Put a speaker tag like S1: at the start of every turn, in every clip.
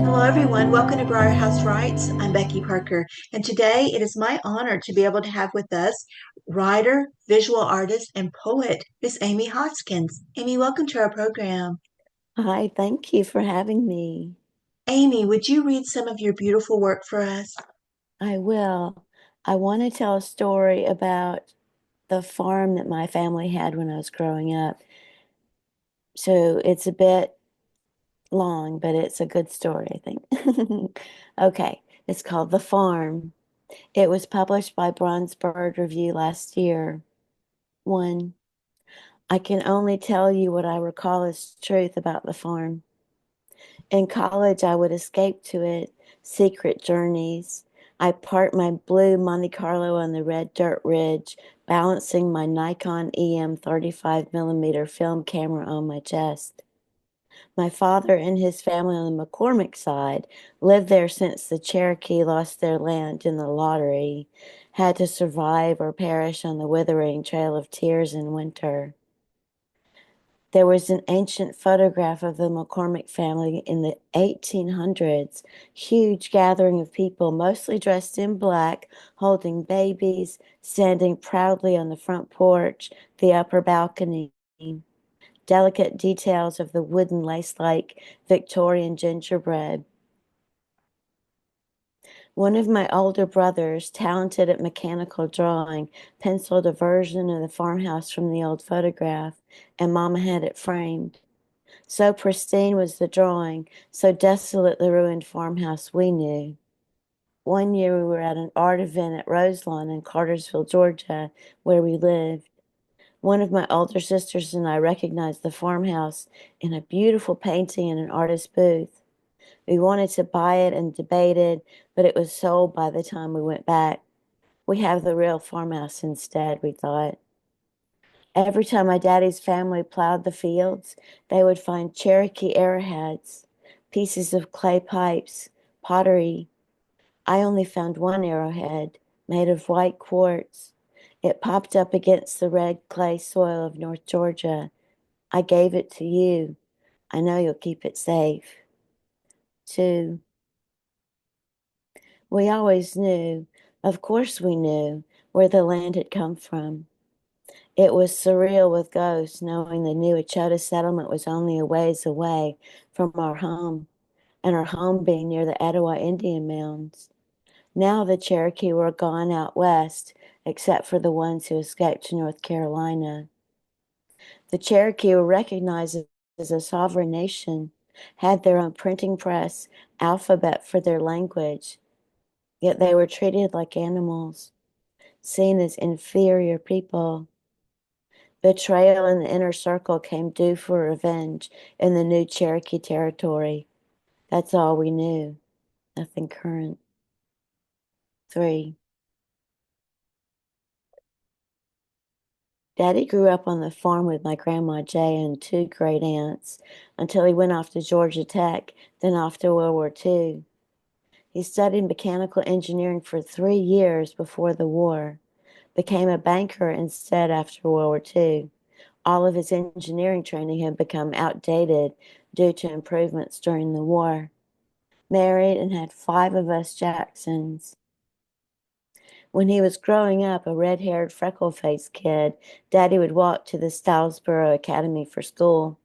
S1: Hello, everyone. Welcome to Briar Haus Writes. I'm Becky Parker, and today it is my honor to be able to have with us writer, visual artist, and poet, Miss Amy Hoskins. Amy, welcome to our program.
S2: Hi, thank you for having me.
S1: Amy, would you read some of your beautiful work for us?
S2: I will. I want to tell a story about the farm that my family had when I was growing up. So it's a bit long, but it's a good story, I think. Okay, it's called The Farm. It was published by Bronze Bird Review last year. One, I can only tell you what I recall as truth about the farm. In college, I would escape to it, secret journeys. I parked my blue Monte Carlo on the red dirt ridge, balancing my Nikon EM 35 millimeter film camera on my chest. My father and his family on the McCormick side lived there since the Cherokee lost their land in the lottery, had to survive or perish on the withering trail of tears in winter. There was an ancient photograph of the McCormick family in the 1800s, huge gathering of people, mostly dressed in black, holding babies, standing proudly on the front porch, the upper balcony. Delicate details of the wooden lace-like Victorian gingerbread. One of my older brothers, talented at mechanical drawing, penciled a version of the farmhouse from the old photograph, and Mama had it framed. So pristine was the drawing, so desolate the ruined farmhouse we knew. One year we were at an art event at Roselawn in Cartersville, Georgia, where we lived. One of my older sisters and I recognized the farmhouse in a beautiful painting in an artist's booth. We wanted to buy it and debated, but it was sold by the time we went back. We have the real farmhouse instead, we thought. Every time my daddy's family plowed the fields, they would find Cherokee arrowheads, pieces of clay pipes, pottery. I only found one arrowhead made of white quartz. It popped up against the red clay soil of North Georgia. I gave it to you. I know you'll keep it safe. Two, we always knew, of course we knew, where the land had come from. It was surreal with ghosts, knowing the new Echota settlement was only a ways away from our home, and our home being near the Etowah Indian mounds. Now the Cherokee were gone out west, except for the ones who escaped to North Carolina. The Cherokee were recognized as a sovereign nation, had their own printing press, alphabet for their language, yet they were treated like animals, seen as inferior people. Betrayal in the inner circle came due for revenge in the new Cherokee territory. That's all we knew, nothing current. Three, Daddy grew up on the farm with my grandma Jay and two great aunts until he went off to Georgia Tech, then off to World War II. He studied mechanical engineering for 3 years before the war, became a banker instead after World War II. All of his engineering training had become outdated due to improvements during the war. Married and had five of us Jacksons. When he was growing up, a red-haired, freckle-faced kid, Daddy would walk to the Stylesboro Academy for school.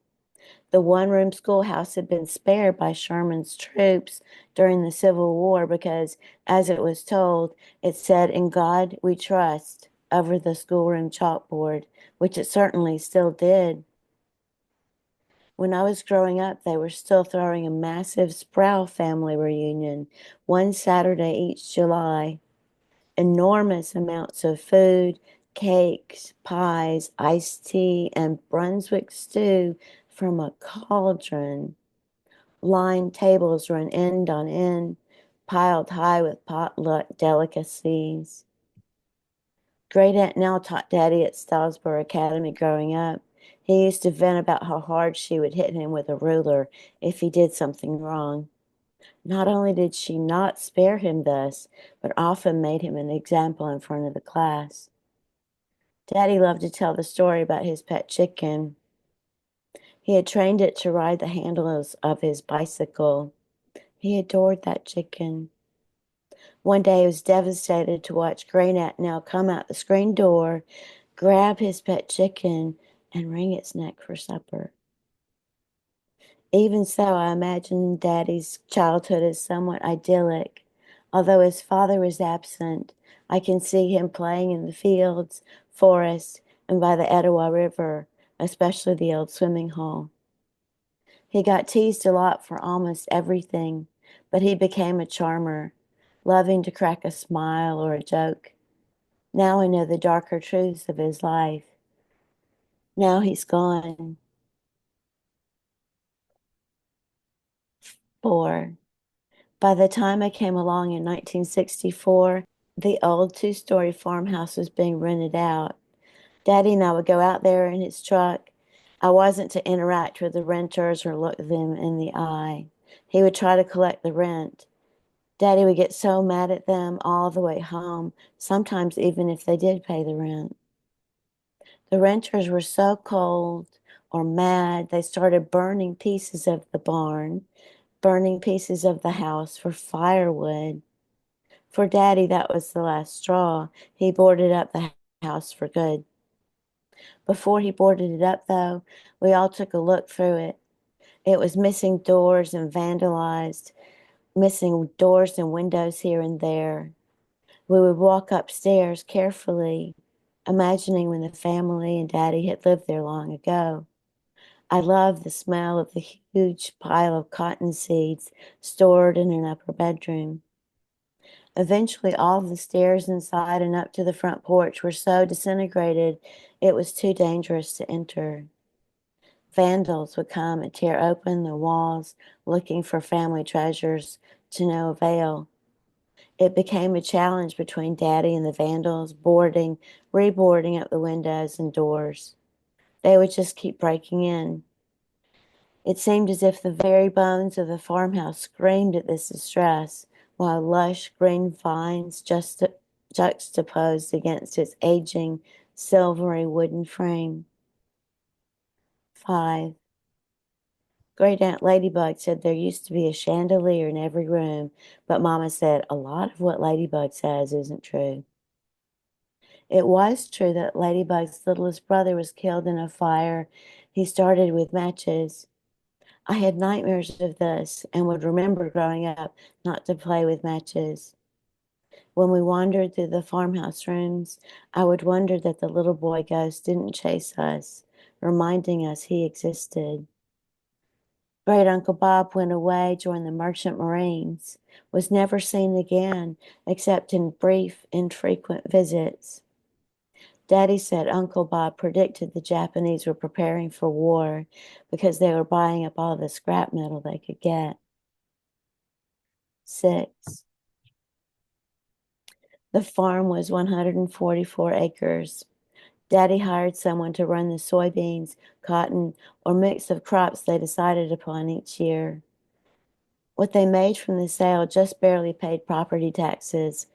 S2: The one-room schoolhouse had been spared by Sherman's troops during the Civil War because, as it was told, it said, "In God we trust," over the schoolroom chalkboard, which it certainly still did. When I was growing up, they were still throwing a massive Sproul family reunion one Saturday each July. Enormous amounts of food, cakes, pies, iced tea, and Brunswick stew from a cauldron. Lined tables run end on end, piled high with potluck delicacies. Great Aunt Nell taught Daddy at Stylesboro Academy growing up. He used to vent about how hard she would hit him with a ruler if he did something wrong. Not only did she not spare him thus, but often made him an example in front of the class. Daddy loved to tell the story about his pet chicken. He had trained it to ride the handles of his bicycle. He adored that chicken. One day he was devastated to watch Granite now come out the screen door, grab his pet chicken, and wring its neck for supper. Even so, I imagine Daddy's childhood as somewhat idyllic. Although his father was absent, I can see him playing in the fields, forests, and by the Etowah River, especially the old swimming hole. He got teased a lot for almost everything, but he became a charmer, loving to crack a smile or a joke. Now I know the darker truths of his life. Now he's gone. 4. By the time I came along in 1964, the old two-story farmhouse was being rented out. Daddy and I would go out there in his truck. I wasn't to interact with the renters or look them in the eye. He would try to collect the rent. Daddy would get so mad at them all the way home, sometimes even if they did pay the rent. The renters were so cold or mad, they started burning pieces of the barn, burning pieces of the house for firewood. For Daddy, that was the last straw. He boarded up the house for good. Before he boarded it up, though, we all took a look through it. It was missing doors and vandalized, missing doors and windows here and there. We would walk upstairs carefully, imagining when the family and Daddy had lived there long ago. I loved the smell of the huge pile of cotton seeds stored in an upper bedroom. Eventually, all the stairs inside and up to the front porch were so disintegrated it was too dangerous to enter. Vandals would come and tear open the walls looking for family treasures to no avail. It became a challenge between Daddy and the vandals, boarding, reboarding up the windows and doors. They would just keep breaking in. It seemed as if the very bones of the farmhouse screamed at this distress, while lush green vines just juxtaposed against its aging, silvery wooden frame. 5. Great Aunt Ladybug said there used to be a chandelier in every room, but Mama said a lot of what Ladybug says isn't true. It was true that Ladybug's littlest brother was killed in a fire he started with matches. I had nightmares of this and would remember growing up not to play with matches. When we wandered through the farmhouse rooms, I would wonder that the little boy ghost didn't chase us, reminding us he existed. Great Uncle Bob went away, joined the Merchant Marines, was never seen again except in brief, infrequent visits. Daddy said Uncle Bob predicted the Japanese were preparing for war because they were buying up all the scrap metal they could get. 6. The farm was 144 acres. Daddy hired someone to run the soybeans, cotton, or mix of crops they decided upon each year. What they made from the sale just barely paid property taxes.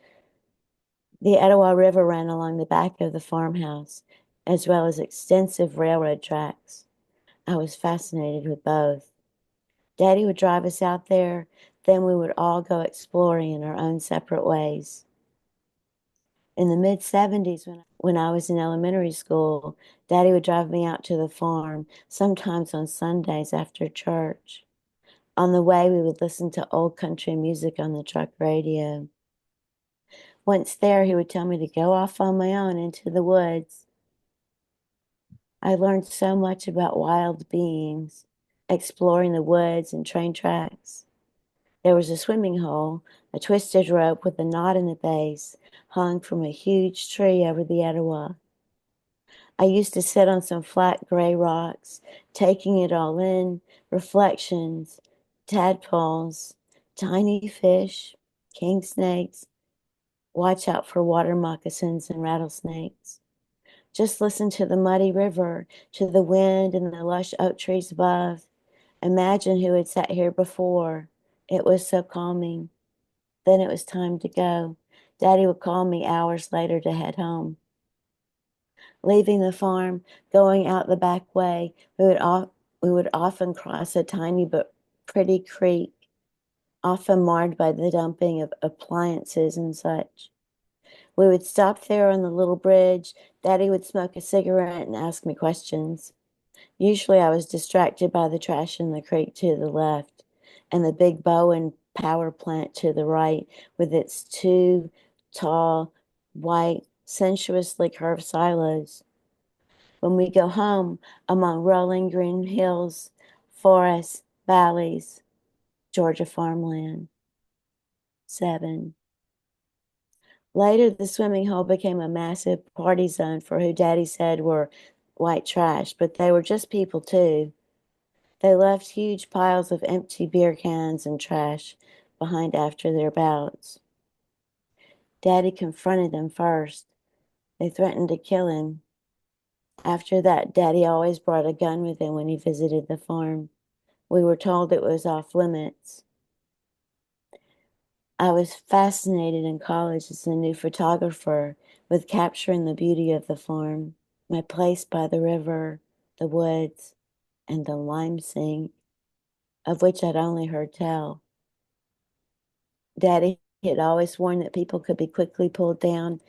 S2: The Etowah River ran along the back of the farmhouse, as well as extensive railroad tracks. I was fascinated with both. Daddy would drive us out there, then we would all go exploring in our own separate ways. In the mid-70s, when I was in elementary school, Daddy would drive me out to the farm, sometimes on Sundays after church. On the way, we would listen to old country music on the truck radio. Once there, he would tell me to go off on my own into the woods. I learned so much about wild beings, exploring the woods and train tracks. There was a swimming hole, a twisted rope with a knot in the base, hung from a huge tree over the Etowah. I used to sit on some flat gray rocks, taking it all in, reflections, tadpoles, tiny fish, king snakes. Watch out for water moccasins and rattlesnakes. Just listen to the muddy river, to the wind and the lush oak trees above. Imagine who had sat here before. It was so calming. Then it was time to go. Daddy would call me hours later to head home. Leaving the farm, going out the back way, we would often cross a tiny but pretty creek. often marred by the dumping of appliances and such. We would stop there on the little bridge. Daddy would smoke a cigarette and ask me questions. Usually I was distracted by the trash in the creek to the left and the big Bowen power plant to the right with its two tall, white, sensuously curved silos. When we go home among rolling green hills, forests, valleys, Georgia farmland. 7. Later, the swimming hole became a massive party zone for who Daddy said were white trash, but they were just people too. They left huge piles of empty beer cans and trash behind after their bouts. Daddy confronted them first. They threatened to kill him. After that, Daddy always brought a gun with him when he visited the farm. We were told it was off limits. I was fascinated in college as a new photographer with capturing the beauty of the farm, my place by the river, the woods, and the lime sink, of which I'd only heard tell. Daddy had always warned that people could be quickly pulled down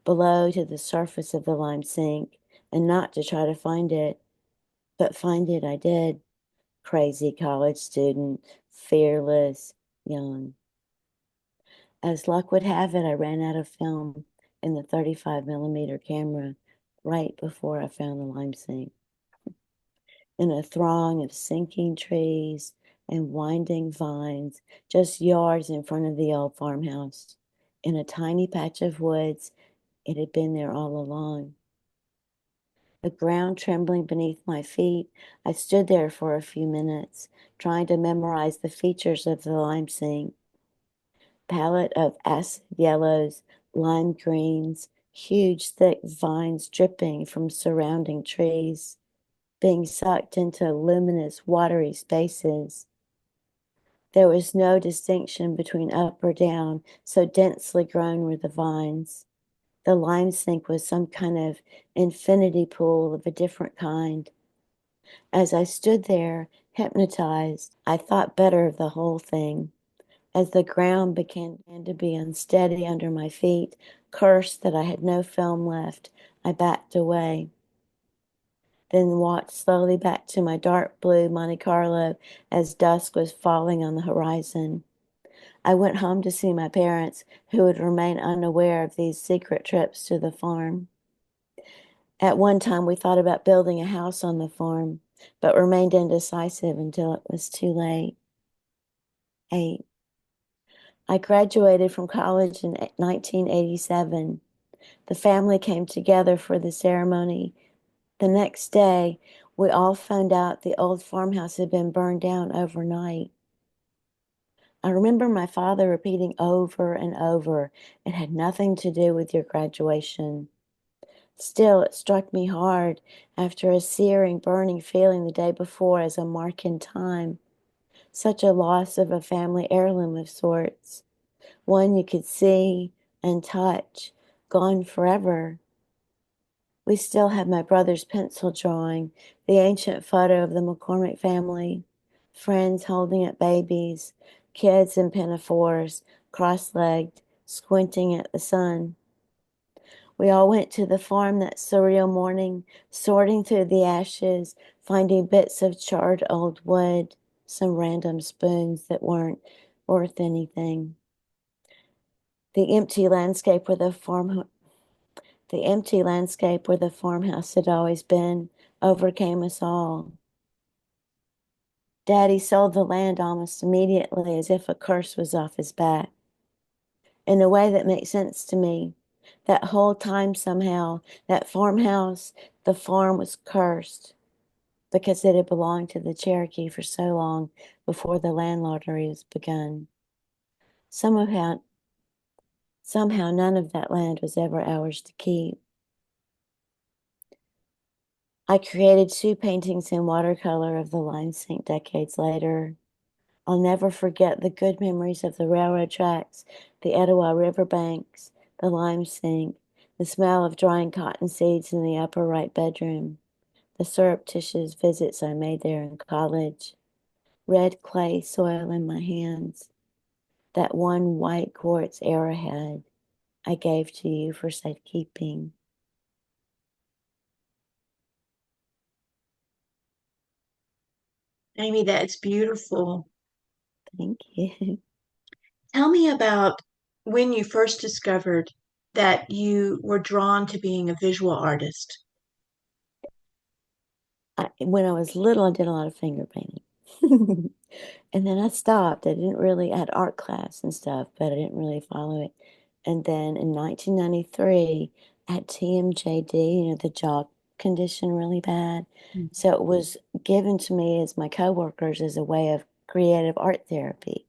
S2: below to the surface of the lime sink and not to try to find it. But find it I did. Crazy college student, fearless, young. As luck would have it, I ran out of film in the 35 millimeter camera right before I found the lime sink. In a throng of sinking trees and winding vines, just yards in front of the old farmhouse. In a tiny patch of woods, it had been there all along. The ground trembling beneath my feet, I stood there for a few minutes, trying to memorize the features of the lime sink. Palette of acid yellows, lime greens, huge thick vines dripping from surrounding trees, being sucked into luminous watery spaces. There was no distinction between up or down, so densely grown were the vines. The lime sink was some kind of infinity pool of a different kind. As I stood there, hypnotized, I thought better of the whole thing. As the ground began to be unsteady under my feet, cursed that I had no film left, I backed away, then walked slowly back to my dark blue Monte Carlo as dusk was falling on the horizon. I went home to see my parents, who would remain unaware of these secret trips to the farm. At one time, we thought about building a house on the farm, but remained indecisive until it was too late. 8. I graduated from college in 1987. The family came together for the ceremony. The next day, we all found out the old farmhouse had been burned down overnight. I remember my father repeating over and over, "It had nothing to do with your graduation." Still, it struck me hard after a searing, burning feeling the day before as a mark in time. Such a loss of a family heirloom of sorts, one you could see and touch, gone forever. We still have my brother's pencil drawing, the ancient photo of the McCormick family, friends holding up babies, kids in pinafores, cross-legged, squinting at the sun. We all went to the farm that surreal morning, sorting through the ashes, finding bits of charred old wood, some random spoons that weren't worth anything. The empty landscape where the farmhouse had always been overcame us all. Daddy sold the land almost immediately as if a curse was off his back. In a way that makes sense to me. That whole time somehow, that farmhouse, the farm was cursed because it had belonged to the Cherokee for so long before the land lottery was begun. Somehow, somehow none of that land was ever ours to keep. I created 2 paintings in watercolor of the lime sink decades later. I'll never forget the good memories of the railroad tracks, the Etowah river banks, the lime sink, the smell of drying cotton seeds in the upper right bedroom, the surreptitious visits I made there in college, red clay soil in my hands. That one white quartz arrowhead I gave to you for safekeeping.
S1: Amy, that's beautiful.
S2: Thank you.
S1: Tell me about when you first discovered that you were drawn to being a visual artist.
S2: When I was little, I did a lot of finger painting. And then I stopped. I had art class and stuff, but I didn't really follow it. And then in 1993, I had TMJD, the jaw condition really bad.
S1: Mm.
S2: So it was given to me as my coworkers as a way of creative art therapy.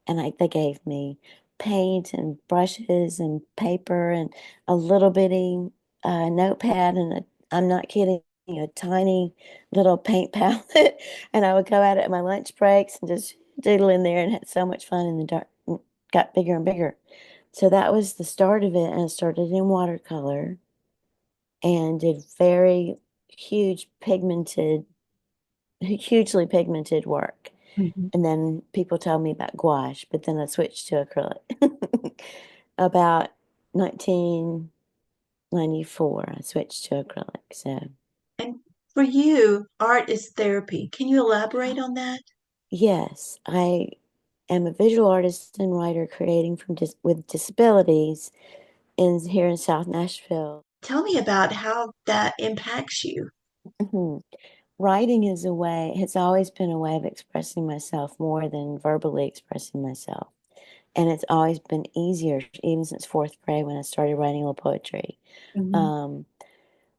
S2: And they gave me paint and brushes and paper and a little bitty notepad and I'm not kidding, a tiny little paint palette. And I would go out at my lunch breaks and just doodle in there and had so much fun in the dark. Got bigger and bigger. So that was the start of it. And I started in watercolor and did very huge hugely pigmented work.
S1: Mhm.
S2: And then people tell me about gouache, but then I switched to acrylic. About 1994, I switched to acrylic. So,
S1: And for you, art is therapy. Can you elaborate on that?
S2: yes, I am a visual artist and writer creating with disabilities here in South Nashville.
S1: Tell me about how that impacts you.
S2: Mhm. Writing has always been a way of expressing myself more than verbally expressing myself. And it's always been easier, even since fourth grade when I started writing a little poetry.
S1: Mhm.
S2: Um,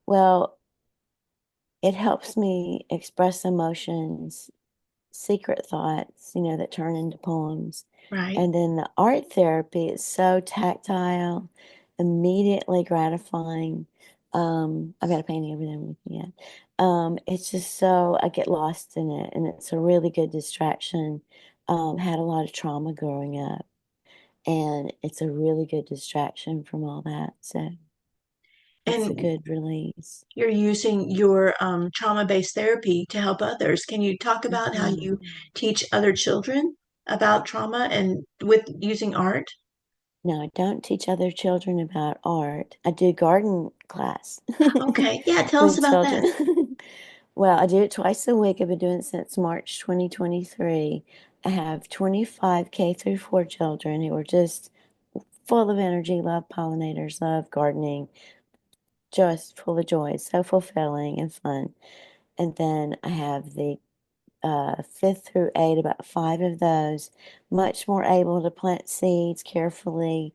S2: well, it helps me express emotions, secret thoughts, that turn into poems.
S1: Right.
S2: And then the art therapy is so tactile, immediately gratifying. I've got a painting over there with me. Yeah. It's just so I get lost in it, and it's a really good distraction. Had a lot of trauma growing up, and it's a really good distraction from all that. So it's a
S1: And
S2: good release.
S1: you're using your trauma-based therapy to help others. Can you talk about how you
S2: Mhm.
S1: teach other children about trauma and with using art?
S2: No, I don't teach other children about art. I do garden class
S1: Okay, yeah, tell us
S2: with
S1: about that.
S2: children. Well, I do it twice a week. I've been doing it since March 2023. I have 25 K through 4 children who are just full of energy, love pollinators, love gardening, just full of joy, so fulfilling and fun. And then I have the fifth through eight, about five of those, much more able to plant seeds carefully,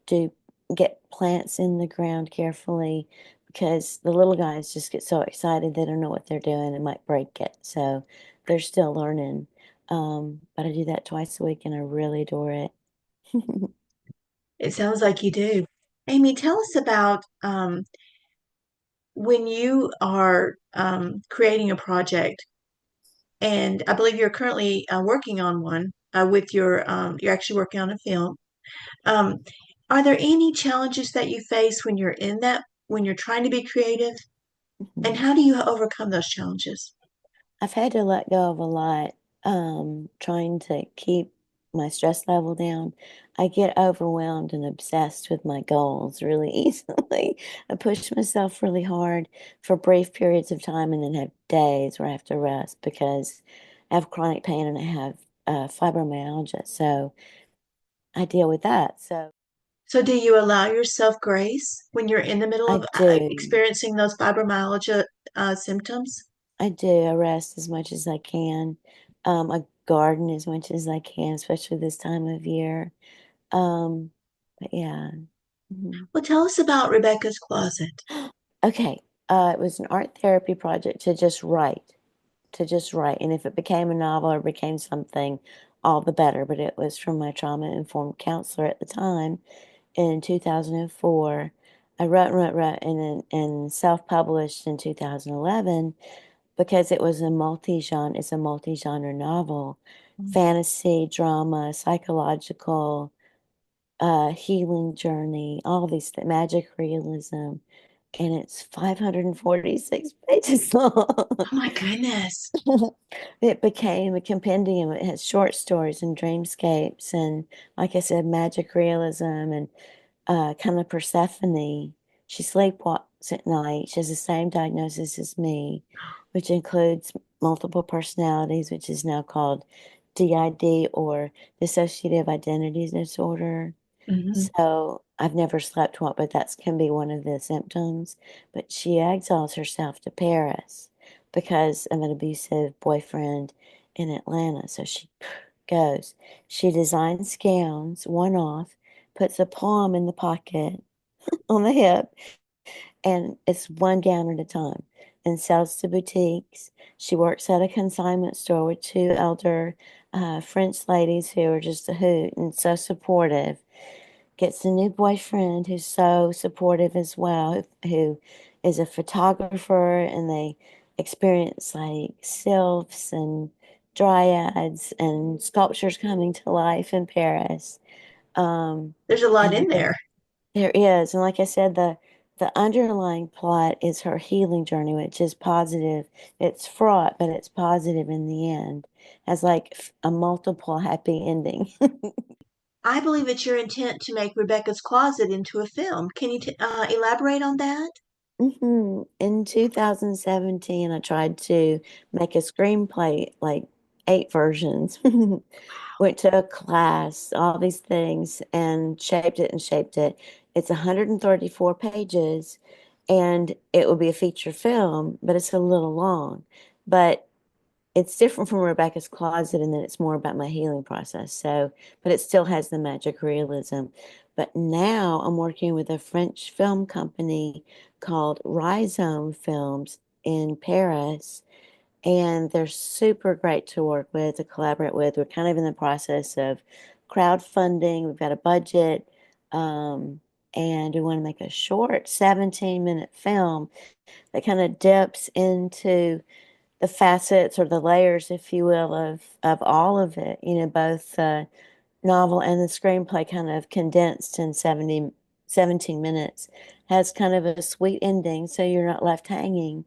S2: to get plants in the ground carefully, because the little guys just get so excited they don't know what they're doing and might break it. So they're still learning. But I do that twice a week and I really adore it.
S1: It sounds like you do. Amy, tell us about when you are creating a project, and I believe you're currently working on one with you're actually working on a film. Um, are there any challenges that you face when you're in that, when you're trying to be creative? And how do you overcome those challenges?
S2: I've had to let go of a lot, trying to keep my stress level down. I get overwhelmed and obsessed with my goals really easily. I push myself really hard for brief periods of time and then have days where I have to rest because I have chronic pain and I have fibromyalgia. So I deal with that. So
S1: So, do you allow yourself grace when you're in the middle
S2: I
S1: of
S2: do.
S1: experiencing those fibromyalgia symptoms?
S2: I do. I rest as much as I can. I garden as much as I can, especially this time of year. Um, but yeah. Mhm.
S1: Well, tell us about Rebecca's Closet.
S2: Okay. It was an art therapy project to just write. And if it became a novel or became something, all the better. But it was from my trauma-informed counselor at the time in 2004. I wrote, and self-published in 2011 because it's a multi-genre novel, fantasy, drama, psychological, healing journey, all these magic realism. and it's 546 pages long.
S1: Oh my goodness.
S2: It became a compendium. It has short stories and dreamscapes, and like I said, magic realism and kind of Persephone. She sleepwalks at night. She has the same diagnosis as me, which includes multiple personalities, which is now called DID or dissociative identity disorder.
S1: Hmm.
S2: So I've never slept well, but that can be one of the symptoms. But she exiles herself to Paris because of an abusive boyfriend in Atlanta. So she goes. She designs gowns, one off, puts a poem in the pocket on the hip, and it's one gown at a time, and sells to boutiques. She works at a consignment store with two elder French ladies who are just a hoot and so supportive. Gets a new boyfriend who's so supportive as well, who is a photographer, and they experience like sylphs and dryads and sculptures coming to life in Paris.
S1: There's a lot
S2: And
S1: in there.
S2: there is, and like I said, the underlying plot is her healing journey, which is positive. It's fraught, but it's positive in the end. Has like a multiple happy ending.
S1: I believe it's your intent to make Rebecca's Closet into a film. Can you elaborate on that?
S2: In 2017, I tried to make a screenplay, like 8 versions. Went to a class, all these things, and shaped it and shaped it. It's 134 pages, and it will be a feature film, but it's a little long. But it's different from Rebecca's Closet in that it's more about my healing process. So, but it still has the magic realism. But now I'm working with a French film company called Rhizome Films in Paris, and they're super great to work with, to collaborate with. We're kind of in the process of crowdfunding. We've got a budget, um, and we want to make a short 17-minute film that kind of dips into the facets or the layers, if you will, of all of it. You know, both the novel and the screenplay kind of condensed in 17 minutes. Has kind of a sweet ending, so you're not left hanging.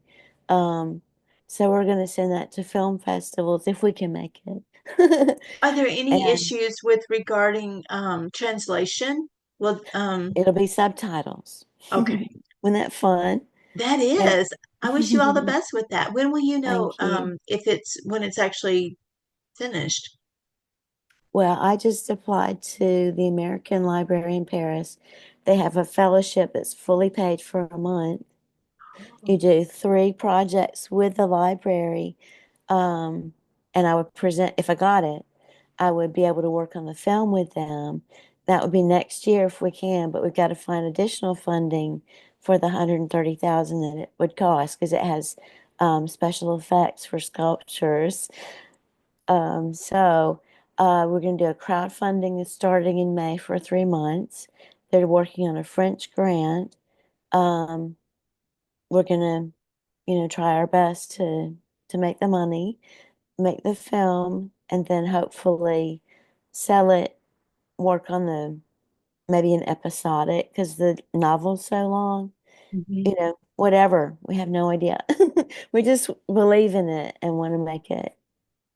S2: Um, so we're going to send that to film festivals if we can make it.
S1: Are there any
S2: And
S1: issues with regarding translation? Well,
S2: it'll be subtitles.
S1: okay.
S2: Wasn't that fun?
S1: That
S2: And
S1: is. I wish you all the best with that. When will you know
S2: thank you.
S1: if it's when it's actually finished?
S2: Well, I just applied to the American Library in Paris. They have a fellowship that's fully paid for a month. You do 3 projects with the library. Um, and I would present, if I got it, I would be able to work on the film with them. That would be next year if we can, but we've got to find additional funding for the 130,000 that it would cost because it has special effects for sculptures. We're going to do a crowdfunding that's starting in May for 3 months. They're working on a French grant. Um, we're going to, try our best to make the money, make the film, and then hopefully sell it, work on the maybe an episodic because the novel's so long,
S1: Mhm.
S2: whatever. We have no idea. We just believe in it and want to make it.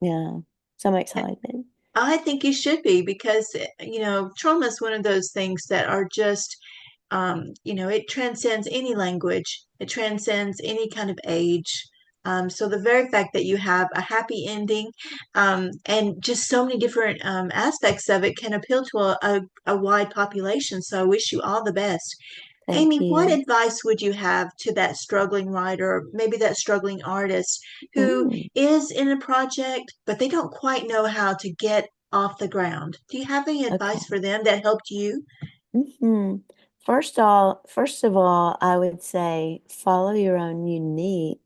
S2: Yeah. So I'm excited.
S1: I think you should be because, trauma is one of those things that are just, it transcends any language, it transcends any kind of age. So the very fact that you have a happy ending and just so many different aspects of it can appeal to a wide population. So I wish you all the best.
S2: Thank
S1: Amy, what
S2: you.
S1: advice would you have to that struggling writer, or maybe that struggling artist who
S2: Mm,
S1: is in a project, but they don't quite know how to get off the ground? Do you have any
S2: okay.
S1: advice for them that helped you?
S2: hmm First of all, I would say follow your own unique,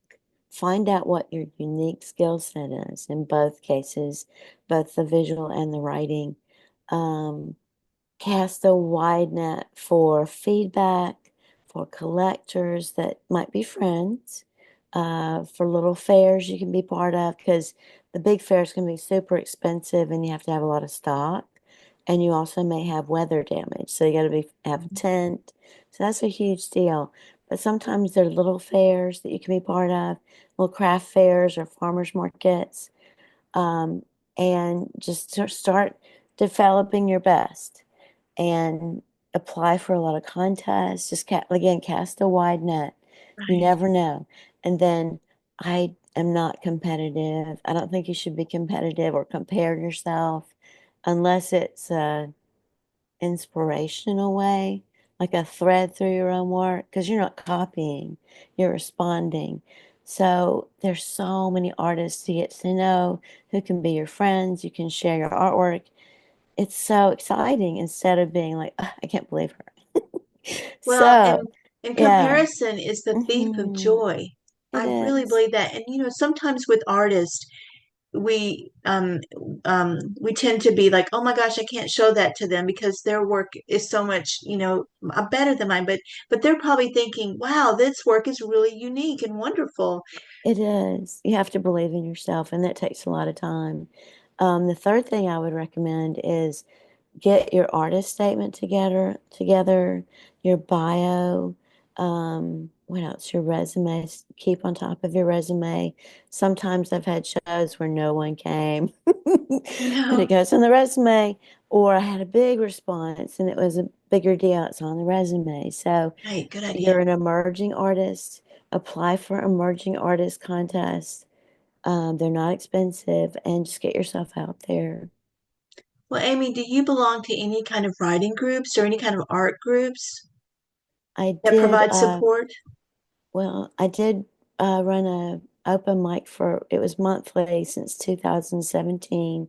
S2: find out what your unique skill set is in both cases, both the visual and the writing. Um, Cast a wide net for feedback, for collectors that might be friends, for little fairs you can be part of, because the big fairs can be super expensive and you have to have a lot of stock. And you also may have weather damage. So you got to have a tent. So that's a huge deal. but sometimes there are little fairs that you can be part of, little craft fairs or farmers markets, um, and just start developing your best and apply for a lot of contests. Just again, cast a wide net. You
S1: Right.
S2: never know. And then I am not competitive. I don't think you should be competitive or compare yourself unless it's a inspirational way, like a thread through your own work, because you're not copying, you're responding. So there's so many artists to get to know who can be your friends. You can share your artwork. It's so exciting instead of being like, "Ugh, I can't believe her."
S1: Well,
S2: So,
S1: and
S2: yeah,
S1: comparison is the thief of
S2: hmm
S1: joy.
S2: it
S1: I really
S2: is.
S1: believe that. And sometimes with artists, we we tend to be like, oh my gosh, I can't show that to them because their work is so much, better than mine. But they're probably thinking, wow, this work is really unique and wonderful.
S2: It is. You have to believe in yourself, and that takes a lot of time. The third thing I would recommend is get your artist statement together, your bio, what else? Your resume. Keep on top of your resume. Sometimes I've had shows where no one came, but it
S1: No,
S2: goes on the resume, or I had a big response and it was a bigger deal. It's on the resume. So
S1: right, good idea.
S2: you're an emerging artist, apply for emerging artist contests. They're not expensive, and just get yourself out there.
S1: Well, Amy, do you belong to any kind of writing groups or any kind of art groups
S2: I
S1: that
S2: did
S1: provide support?
S2: I did run a open mic for it was monthly since 2017,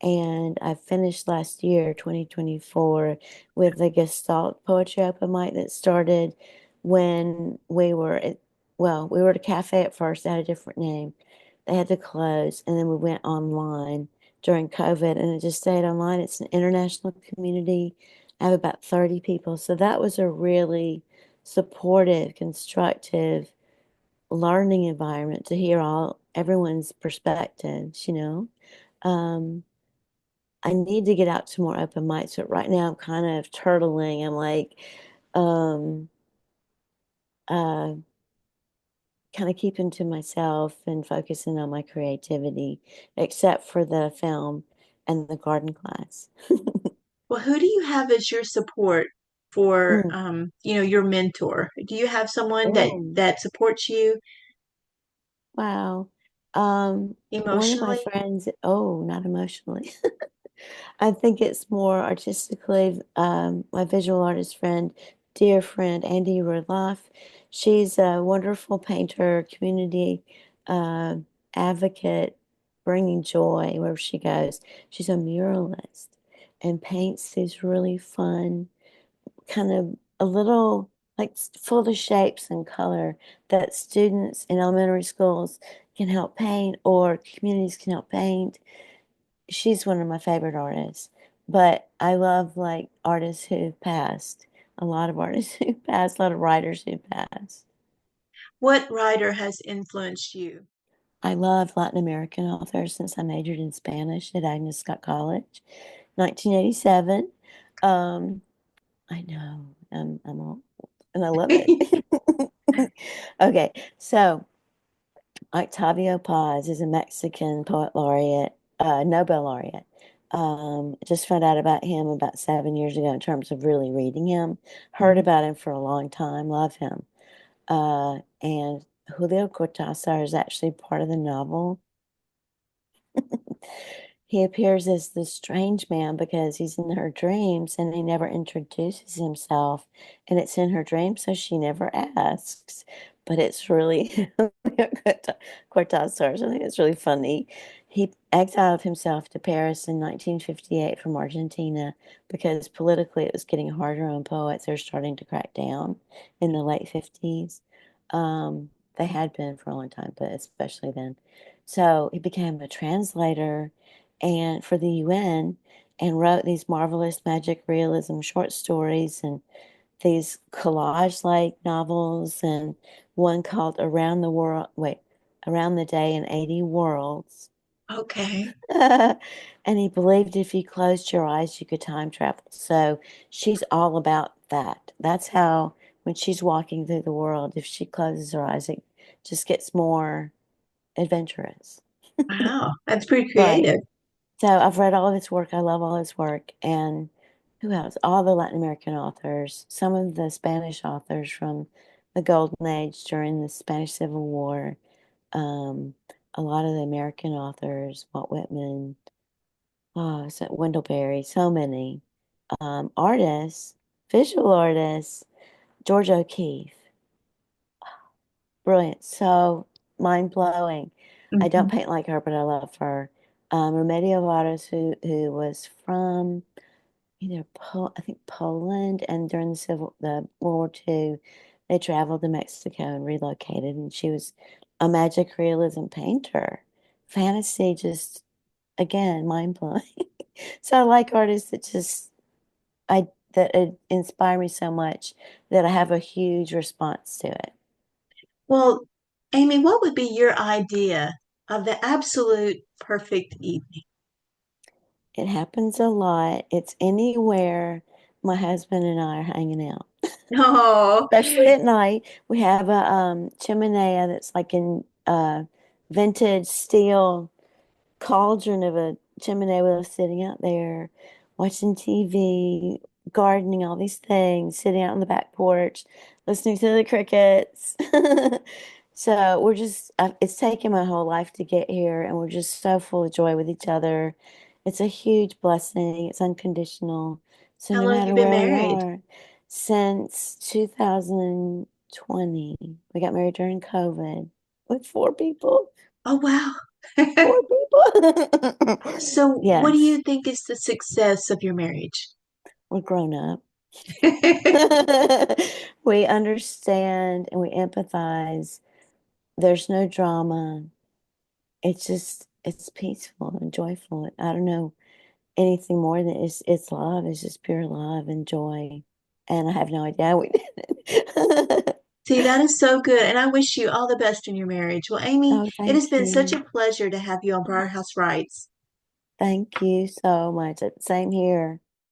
S2: and I finished last year, 2024, with the Gestalt Poetry Open mic that started when we were at a cafe at first, they had a different name. They had to close, and then we went online during COVID, and it just stayed online. It's an international community. I have about 30 people. So that was a really supportive, constructive learning environment to hear everyone's perspectives. Um, I need to get out to more open mics, but right now I'm kind of turtling. I'm like, um, uh, kind of keeping to myself and focusing on my creativity, except for the film and the garden class.
S1: Well, who do you have as your support for,
S2: Mm.
S1: your mentor? Do you have someone that
S2: Oh,
S1: that supports you
S2: wow. One of my
S1: emotionally?
S2: friends, oh, not emotionally. I think it's more artistically. My visual artist friend, dear friend, Andy Rudloff. She's a wonderful painter, community uh, advocate, bringing joy wherever she goes. She's a muralist and paints these really fun, kind of a little like full of shapes and color that students in elementary schools can help paint or communities can help paint. She's one of my favorite artists. But I love like artists who've passed, a lot of artists who've passed, a lot of writers who've passed.
S1: What writer has influenced you?
S2: I love Latin American authors since I majored in Spanish at Agnes Scott College, 1987. Um, I know, I'm old, and I love it. Okay, so Octavio Paz is a Mexican poet laureate, Nobel laureate. Just found out about him about 7 years ago in terms of really reading him. Heard
S1: Mhm.
S2: about him for a long time, love him. And Julio Cortázar is actually part of the novel. He appears as this strange man because he's in her dreams and he never introduces himself. And it's in her dreams, so she never asks. But it's really Cortázar. So I think it's really funny. He exiled himself to Paris in 1958 from Argentina because politically it was getting harder on poets. They're starting to crack down in the late 50s. They had been for a long time, but especially then. So he became a translator and for the UN and wrote these marvelous magic realism short stories and these collage like novels and one called Around the Day in 80 Worlds.
S1: Okay.
S2: And he believed if you closed your eyes, you could time travel. So she's all about that. That's how when she's walking through the world, if she closes her eyes, it just gets more adventurous.
S1: Wow, that's pretty
S2: Right.
S1: creative.
S2: So I've read all of his work. I love all his work. And who else? All the Latin American authors, some of the Spanish authors from the Golden Age during the Spanish Civil War, um, a lot of the American authors, Walt Whitman, Wendell Berry, so many artists, visual artists, George O'Keeffe, brilliant, so mind blowing. I don't
S1: Hmm.
S2: paint like her, but I love her. Remedios Varo, who was from either I think Poland, and during the World War II, they traveled to Mexico and relocated, and she was a magic realism painter. Fantasy, just again, mind blowing. So I like artists that just I that inspire me so much that I have a huge response to it.
S1: Well, Amy, what would be your idea of the absolute perfect evening?
S2: It happens a lot. It's anywhere my husband and I are hanging out,
S1: Oh,
S2: especially at night. We have a chimenea that's like in vintage steel cauldron of a chimney with us sitting out there watching TV, gardening, all these things, sitting out on the back porch, listening to the crickets. So we're just, it's taken my whole life to get here, and we're just so full of joy with each other. It's a huge blessing. It's unconditional. So
S1: how
S2: no
S1: long have you
S2: matter
S1: been
S2: where we
S1: married?
S2: are, since 2020, we got married during COVID with four people.
S1: Oh, wow.
S2: Four people.
S1: So, what do you
S2: Yes,
S1: think is the success of your marriage?
S2: we're grown up. We understand and we empathize. There's no drama. It's peaceful and joyful. I don't know anything more than it's love. It's just pure love and joy. And I have no idea how we did it.
S1: See, that is so good. And I wish you all the best in your marriage. Well, Amy,
S2: Oh,
S1: it has
S2: thank
S1: been such
S2: you.
S1: a pleasure to have you on Briar House Writes.
S2: Thank you so much. Same here.